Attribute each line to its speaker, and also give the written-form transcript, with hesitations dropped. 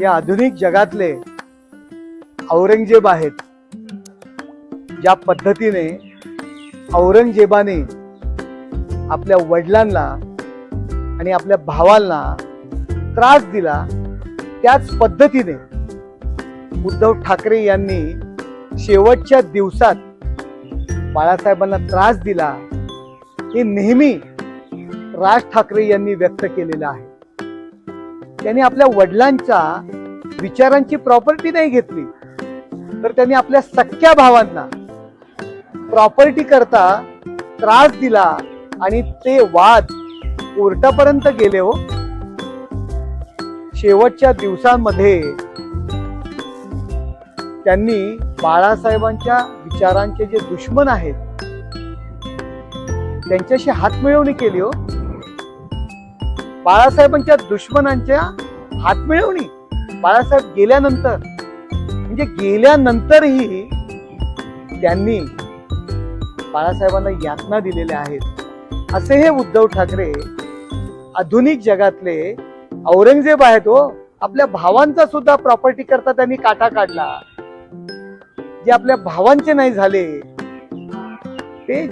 Speaker 1: या आधुनिक जगातले औरंगजेब आहेत. ज्या पद्धतीने औरंगजेबाने आपल्या वडिलांना आणि आपल्या भावांना त्रास दिला, त्याच पद्धतीने उद्धव ठाकरे यांनी शेवटच्या दिवसात बाळासाहेबांना त्रास दिला, हे नेहमी राज ठाकरे यांनी व्यक्त केलेलं आहे. त्यांनी आपल्या वडिलांच्या विचारांची प्रॉपर्टी नाही घेतली, तर त्यांनी आपल्या सख्या भावांना प्रॉपर्टी करता त्रास दिला आणि ते वाद कोर्टापर्यंत गेले. हो, शेवटच्या दिवसांमध्ये त्यांनी बाळासाहेबांच्या विचारांचे जे दुश्मन आहेत त्यांच्याशी हातमिळवणी केली. हो, बाळासाहेबांच्या दुश्मनांच्या हातमिळवणी. बाळासाहेब गेल्यानंतर, म्हणजे गेल्यानंतरही त्यांनी बाळासाहेबांना यातना दिलेल्या आहेत. असे हे उद्धव ठाकरे आधुनिक जगातले औरंगजेब आहेत. हो, आपल्या भावांचा सुद्धा प्रॉपर्टी करता त्यांनी काटा काढला. जे आपल्या भावांचे नाही झाले ते